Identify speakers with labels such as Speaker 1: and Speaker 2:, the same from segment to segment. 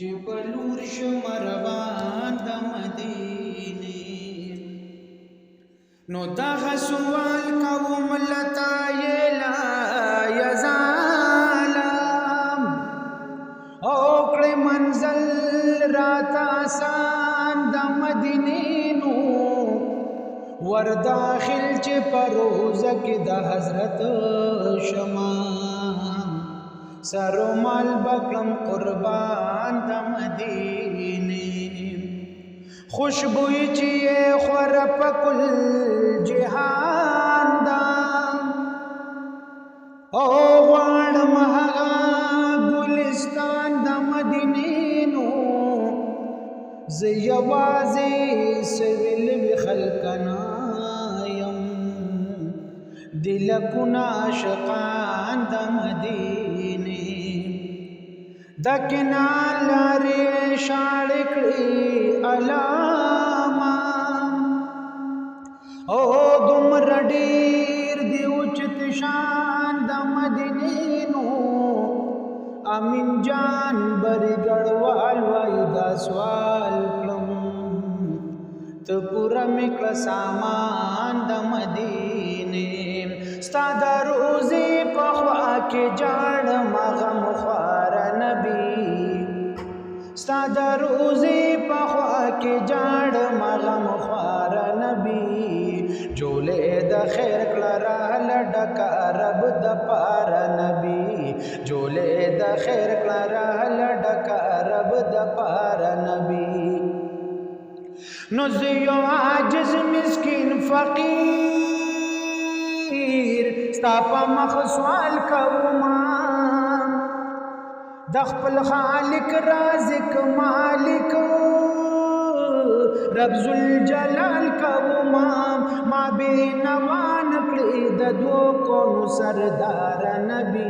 Speaker 1: چې په لور شم روان د مدینې نو دغه سوال کوم لتا یې لا یزالم او کړې منزل راته آسان د مدینې نو ور داخل چې په روزه کې د حضرت شما سرو مال بکرم قربان د مدینې خوشبوئی چې خور په کل جهان دا او غواړم هغه ګلستان د مدینې نو زه یوازې سویل وي خلقنا یم دلکونه عاشقان د مدینې د کنار لارې شاړې کړې علامه او دومره ډېر دی اوچت شان د مدینې نو امین جان بری ګړوال وایي دا سوال کړم ته پوره مې کړه سامان د مدینې ستا د روزې په خوا کې جاړم غم خوار نبي ستا د روزې په خوا کې جاړم غم خوار نبي جولې د خیر کړه راله ډکه رب د پار نبي جولې د خیر کړه راله ډکه رب د پار نبي نو زه یو عاجز مسکین فقیر ستا په مخ سوال کوما د خپل خالق رازق مالک رب ذوالجلال کوما ما بینوان کړی د دوو کونو سردار نبی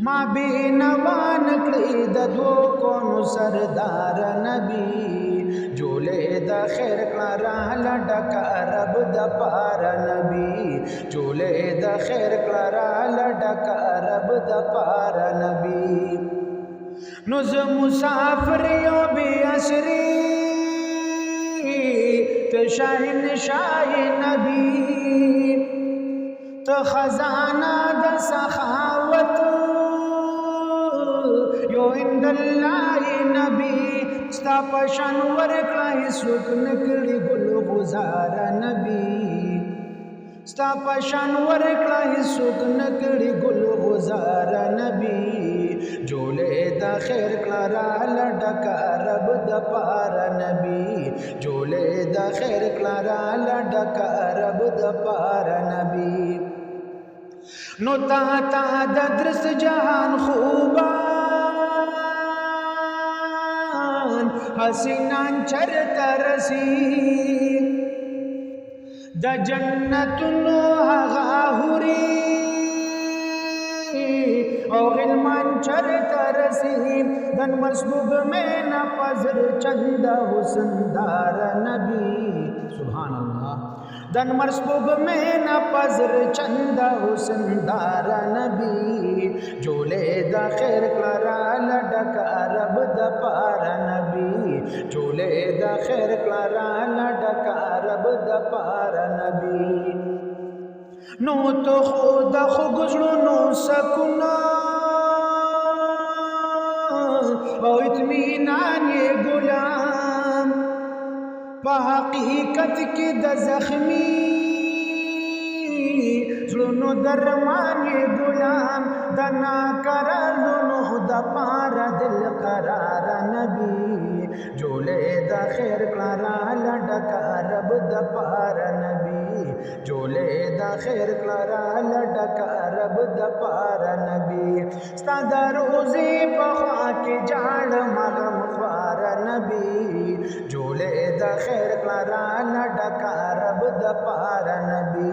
Speaker 1: ما بینوان کړی د دوو کونو سردار نبی جولې د خیر کړه راله ډکه رب د پار نبی جولې د خیر کړه راله ډکه رب د پار نبی نو زه مسافر یو بې اسرې ته شاهنشاه نبی ته خزانه د سخاوت یو عند الله نبی ستا پشان ورکړه هیڅوک نه کړي ګل غزار نبی ستا پشان ورکړه هیڅوک نه کړي ګل غزار نبی جولې د خیر کړه راله ډکه رب د پار نبی جولې د خیر کړه راله ډکه رب د پار نبی نو تا د درس جهان خوبان حسینان چرته رسی د جنتونو هغه حوري او غلمان چرته رسی دن مسبوب میں نہ پذر چند حسن دار نبی سبحان اللہ دن مرسبوب میں نہ پذر چند حسن دار نبی جولے دا خیر کړه راله ډکه رب د پار نبی جولے دا خیر کړه راله ډکه رب د پار نبی نو تو خود خو گزړونو سکونه او اطمینان غلام په حقیقت کې د زخمی زړونو درمان غلام د ناکرلونو د پار دل قرار نبی جولې د خیر کړه راله ډکه رب د پار نبی جولې د خیر کړه راله ډکه رب د پار نبی ستا د روزې په خوا کې جاړم غم خوار نبی جولې د خیر کړه راله ډکه رب د پار نبی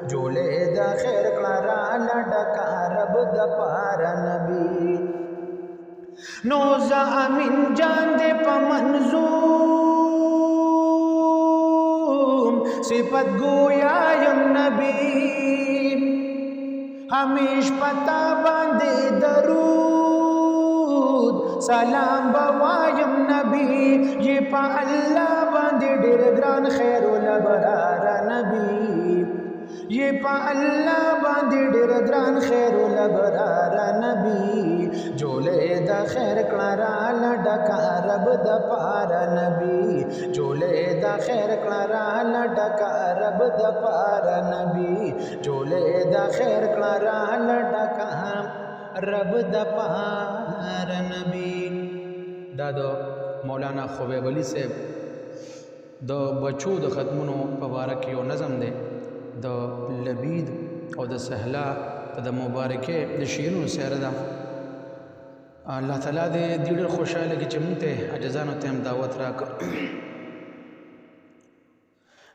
Speaker 1: جولې د خیر کړه راله ډکه رب د پار نبی نو زه امین جان دې په منظوم صفت گویا یم نبی همیش پتا باندې درود سلام بوایم نبی یہ پا اللہ باندې ډیر ګران خیر الابرار نبی یہ پا اللہ باندې ډیر ګران خیر الابرار نبی جولے دا خیر کړه را لډکا رب د پار نبی جولے دا خیر کړه را لډکا رب د پار نبی جولے دا خیر کړه را لډکا رب د پار نبی دا د مولانا خوبیب علی صاحب د بچو د ختمونو په باره کې یو نظم دی د لبید او د سهلا د مبارکه د شعرونو سره ده الله تعالی دې ډېر خوشاله کې چې موږ ته اجازانو ته هم دعوت راکړ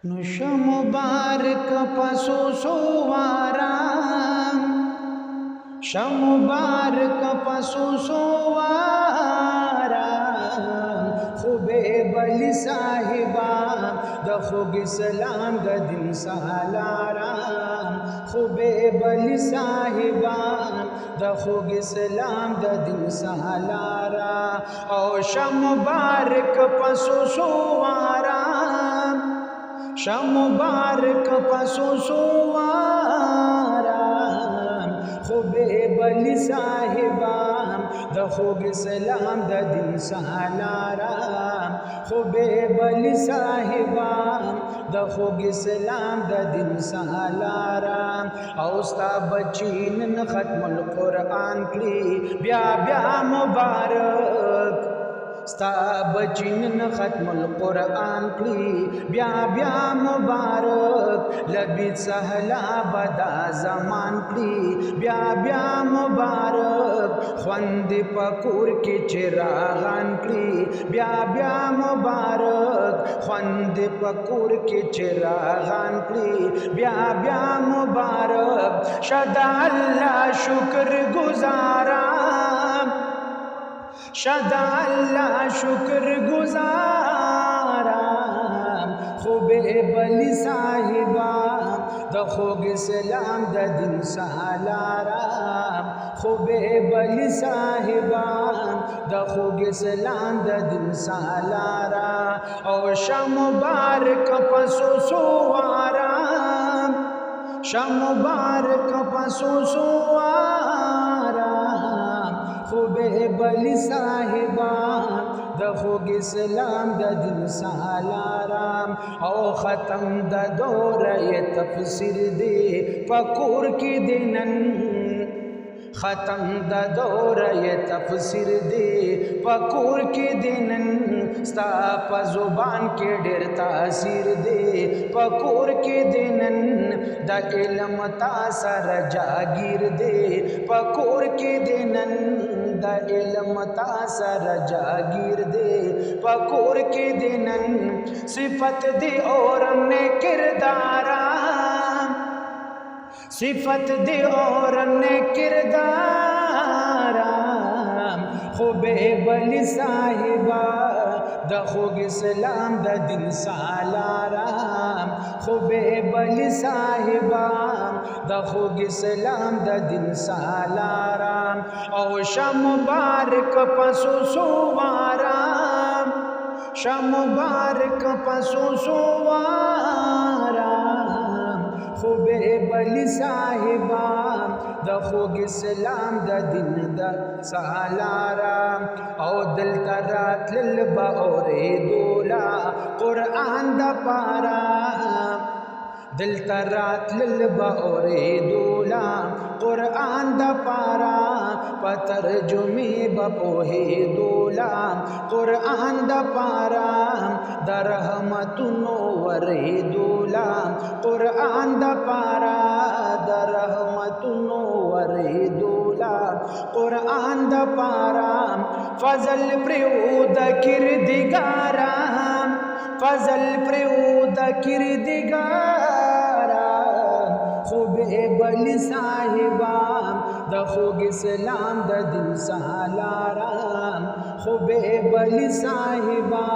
Speaker 1: نو شه مبارک پسو سوارام شه مبارک پسو سوارام خوبیب علی صاحبہ د خوږ سلام د دین سالارام خوبیب علی صاحبہ د خوږ سلام د دین سالارا او شه مبارک پسو سوارام شه مبارک پسو سوارام خوبیب علی صاحبہ د خوږ سلام د دین سالارام خوبیب علی صاحبہ د خوږ سلام د دین سالارام او ستا بچی نن ختم القرآن کړي بیا بیا مبارک ستا بچی نن ختم القرآن کړي بیا بیا مبارک لبید سهلا بدا زمان کړي بیا بیا مبارک خوند پکور کې چراغان کړي بیا بیا مبارک خوند پکور کې چراغان کړي بیا بیا مبارک شدا الله شکر گزارم شدا اللہ شکر گزارم خوبیب علی صاحبہ د خوږ سلام د دین سالارام خوبیب علی صاحبہ د خوږ سلام د دین سالارا او شه مبارک پسو سوارام شه مبارک پسو سوارام خوبیب علی صاحبہ د خوږ سلام د دین سالارام او ختم د دوره تفسیر دی پکور کې دینن ختم د دوره تفسیر دی پکور کې دینن ستا په زبان کې ډېر تاثیر دی پکور کې دینن د علم تاثر جاگیر دی پکور کې دینن د علم تاثر جاگیر دی پکور کې دینن صفت دی اور نے کردارام صفت دی اور نے کردارام خوبیب علی صاحبہ د خوږ سلام د دین سالارام خوبیب علی صاحبہ د خوږ سلام د دین سالارام او شه مبارک پسو سوارام شه مبارک پسو سوارام خوبیب علی صاحبہ د خوږ سلام د دین د سالارام او دل ترات للبا اوریدولا قرآن د پارا دل ترات للبا اوریدولا قرآن د پارا پترجمی بپوهیدولا قرآن د پارا د رحمتونو وریدولا قرآن د پارا د رحمتونو وریدولا قرآن د پارا فضل پریود کردگارام فضل پریود کردگارام خوبیب علی صاحبہ د خوږ سلام د دین سالارام خوبیب علی صاحبہ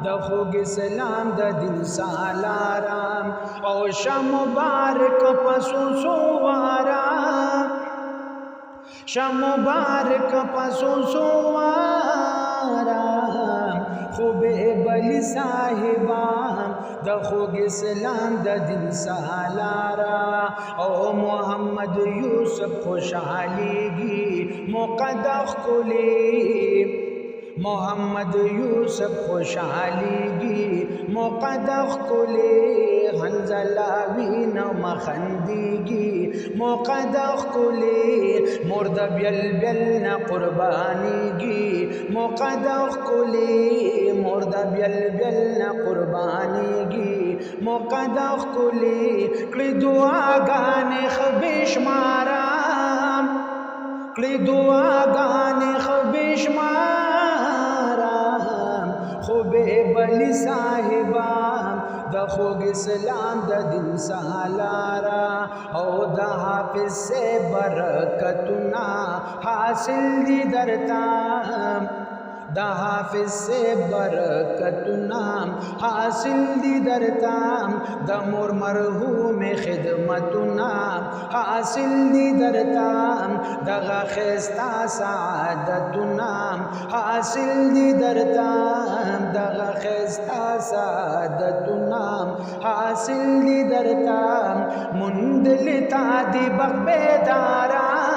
Speaker 1: د خوږ سلام د دین سالارام او شه مبارک پسو سوارام شاه مبارک پسو سوارا خوب بلی صاحبان د خوږ اسلام د دین سالارا او محمد یوسف خوشحالیږي مقدخ کولی محمد یوسف خوشحالیږي مقدخ کولی حنزله وینو مخندیږي مقدخ کولی مرد بیل بیل نه قربانیږي مقدخ کولی مرد بیل بیل نه قربانیږي مقدخ کولی کړي دعاګانې خبشمارم کړي دعاګانې خبشمارم خوب بلی صاحبان د خوږ اسلام د دین سالارا او د حافظ سے برکتنا حاصل دی درتا د حافظ سے برکتنا حاصل دی درتا د مور مرحوم خدمتنا حاصل دی درتا دغه خستا سعادتنا حاصل دی درتا دغه خستا سعادتنا حاصل دی درتا مندلتا دی بغبیدارام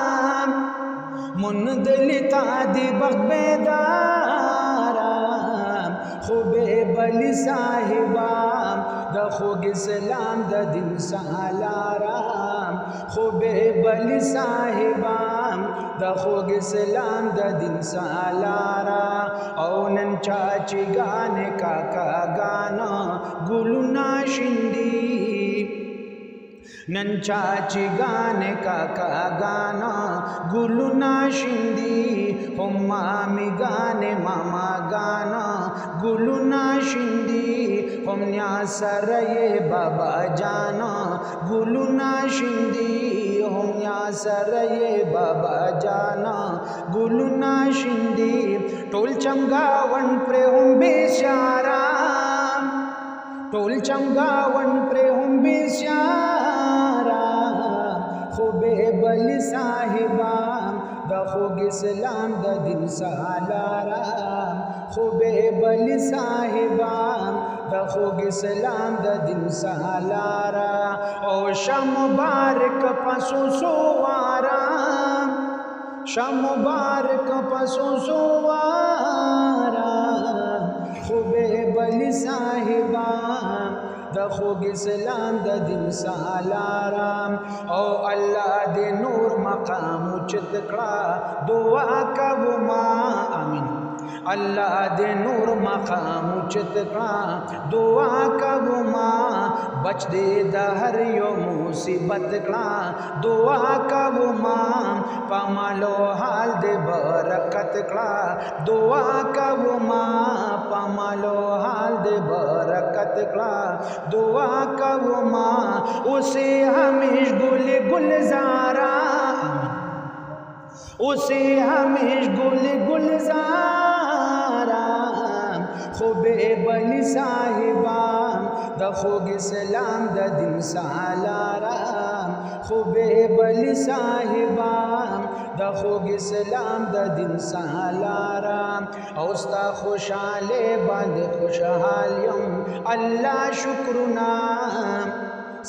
Speaker 1: مندلتا دی بغبیدارام خوب بلی صاحبام د خوږ اسلام د دین سالارام خوب بلی صاحبام د خوږ اسلام د دین سالارا او نن چاچیګانې کاکاګانا ګلونا شیندي نن چاچیګانې کاکاګانا ګلونا شیندي هم مامیګانې ماماګانا ګلونا شیندي هم نیا سره بابا جانا ګلونا شیندي هم نیا سره بابا جانا ګلونا شیندي ټول چمګاون پر هم بیچارا ټول چمګاون پر هم بیچارا خوب بلی صاحبان د خوږ اسلام د دین سالارا خوب بلی صاحبان د خوږ اسلام د دین سالارا او شاه مبارک پسو سوارا شاه مبارک پسو سوارا خوب بلی صاحبان د خوږ اسلام د دین سالارا او الله دې نور مقام چت کړه دعا کوما امين الله دې نور مقام چت کړه دعا کوما بچ دې د هر یو مصیبت کړه دعا کوما پمالو حال دې برکت کړه دعا کوما پمالو حال دې برکت کړه دعا کوما اسے ہمیش گل گلزارا اسے ہمیش گل گلزارا خوب بلی صاحبان د خوږ اسلام د دین سالارا خوب بلی صاحبان د خوږ اسلام د دین سالارا او ستا خوشاله باندې خوشحال یم الله شکرنا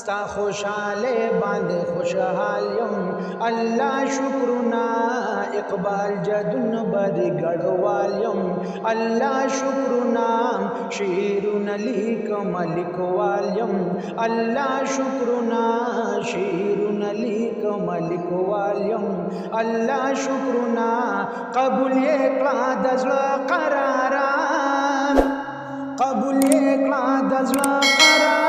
Speaker 1: ستا خوشاله باندې خوشحال یم الله شکرنا اقبال جدن بری ګړوال یم الله شکرنا شیرونه لیکم لیکوال یم الله شکرنا شیرونه لیکم لیکوال یم الله شکرنا قبول یې کړه د زړه قرارا قبول یې کړه د زړه قرارا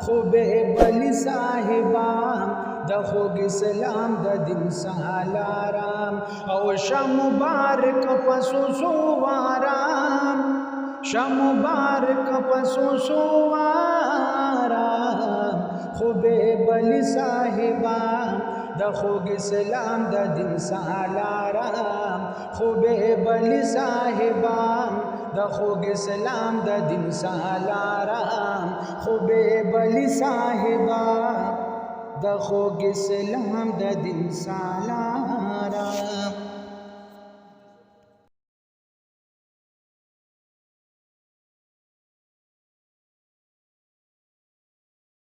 Speaker 1: خوب بلی صاحبان د خوږ اسلام د دین سالارا او شاه مبارک پسو سوارا شاه مبارک پسو سوارا خوب بلی صاحبان د خوږ اسلام د دین سالارا خوب بلی صاحبان د خوږ اسلام د دین سالارا خوب بلی صاحبان د خوږ اسلام د دین سالارا